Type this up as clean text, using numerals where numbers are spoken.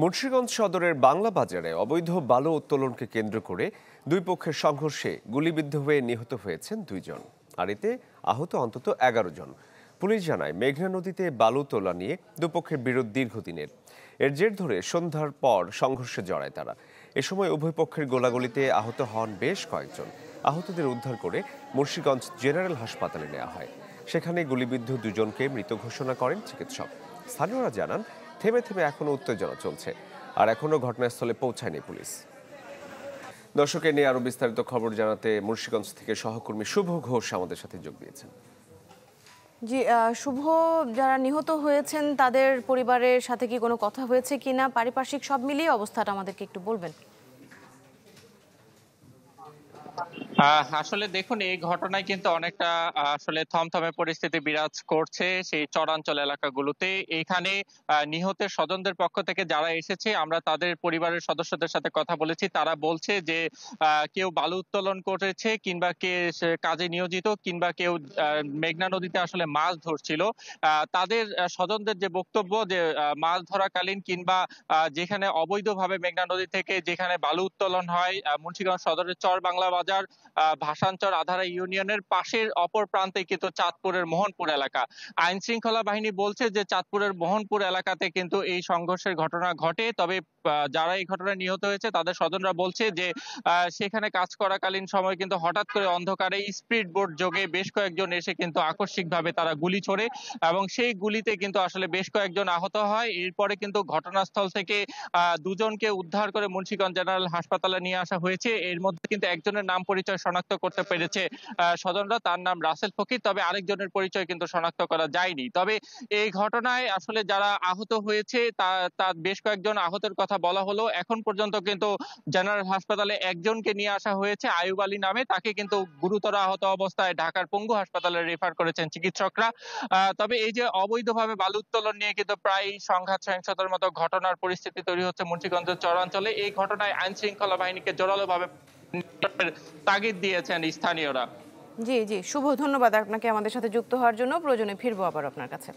মুন্সিগঞ্জ সদরের বাংলা বাজারে অবৈধ বালু উত্তোলনকে কেন্দ্র করে দুই পক্ষের সংঘর্ষে গুলিবিদ্ধ হয়ে নিহত হয়েছেন 2 জন, আর এতে আহত অন্তত 11 জন। পুলিশ জানায়, মেঘনা নদীতে বালু তোলা নিয়ে দুপক্ষের বিরোধ দীর্ঘদিনের। এর জের ধরে সন্ধ্যার পর সংঘর্ষে জড়ায় তারা। এ সময় উভয় পক্ষের গোলাগুলিতে আহত হন বেশ কয়েকজন। আহতদের উদ্ধার করে মুন্সিগঞ্জ জেনারেল হাসপাতালে নেওয়া হয়। সেখানে গুলিবিদ্ধ 2 জনকে মৃত ঘোষণা করেন চিকিৎসক। স্থানীয়রা জানান, থেমে থেমে এখনো উত্তেজনা চলছে, আর এখনো ঘটনাস্থলে পৌঁছায়নি পুলিশ। দর্শকের নিয়ে আরো বিস্তারিত খবর জানাতে মুন্সিগঞ্জ থেকে সহকর্মী শুভ ঘোষ আমাদের সাথে যোগ দিয়েছেন। জি শুভ, যারা নিহত হয়েছেন তাদের পরিবারের সাথে কি কোনো কথা হয়েছে কিনা, পারিপার্শ্বিক সব মিলিয়ে অবস্থাটা আমাদেরকে একটু বলবেন। আসলে দেখুন, এই ঘটনায় কিন্তু অনেকটা আসলে থমথমে পরিস্থিতি বিরাজ করছে সেই চরাঞ্চল এলাকাগুলোতে। এখানে নিহতের স্বজনদের পক্ষ থেকে যারা এসেছে, আমরা তাদের পরিবারের সদস্যদের সাথে কথা বলেছি। তারা বলছে যে কেউ বালু উত্তোলন করেছে, কিংবা কে কাজে নিয়োজিত, কিংবা কেউ মেঘনা নদীতে আসলে মাছ ধরছিল। তাদের স্বজনদের যে বক্তব্য, যে মাছ ধরাকালীন কিংবা যেখানে অবৈধভাবে মেঘনা নদী থেকে যেখানে বালু উত্তোলন হয়, মুন্সিগঞ্জ সদরের চর বাংলা বাজার ভাসানচর আধারা ইউনিয়নের পাশের অপর প্রান্তে কিন্তু চাঁদপুরের মোহনপুর এলাকা। আইন শৃঙ্খলা বাহিনী বলছে যে চাঁদপুরের মোহনপুর এলাকাতে কিন্তু এই সংঘর্ষের ঘটনা ঘটে। তবে যারা এই ঘটনায় নিহত হয়েছে তাদের স্বজনরা বলছে যে সেখানে কাজ করাকালীন সময় কিন্তু হঠাৎ করে অন্ধকারে স্পিড বোট যোগে বেশ কয়েকজন এসে কিন্তু আকস্মিকভাবে তারা গুলি ছোড়ে, এবং সেই গুলিতে কিন্তু আসলে বেশ কয়েকজন আহত হয়। এরপরে কিন্তু ঘটনাস্থল থেকে 2 জনকে উদ্ধার করে মুন্সিগঞ্জ জেনারেল হাসপাতালে নিয়ে আসা হয়েছে। এর মধ্যে কিন্তু একজনের নাম পরিচয় শনাক্ত করতে পেরেছে স্বজনরা, তার নাম রাসেল ফকির। তবে আরেকজনের পরিচয় কিন্তু শনাক্ত করা যায়নি। তবে এই ঘটনায় আসলে যারা আহত হয়েছে তার বেশ কয়েকজন আহতের কথা বলা হলো। এখন পর্যন্ত কিন্তু জেনারেল হাসপাতালে একজনকে নিয়ে আসা হয়েছে, আয়ুব আলী নামে। তাকে কিন্তু গুরুতর আহত অবস্থায় ঢাকার পঙ্গু হাসপাতালে রেফার করেছেন চিকিৎসকরা। তবে এই যে অবৈধভাবে বালু উত্তোলন নিয়ে কিন্তু প্রায় সংঘাত সহিংসতার মতো ঘটনার পরিস্থিতি তৈরি হচ্ছে মুন্সিগঞ্জের চরাঞ্চলে। এই ঘটনায় আইন শৃঙ্খলা বাহিনীকে জোরালোভাবে তাগিদ দিয়েছেন স্থানীয়রা। জি জি শুভ, ধন্যবাদ আপনাকে আমাদের সাথে যুক্ত হওয়ার জন্য। প্রয়োজনে ফিরবো আবার আপনার কাছে।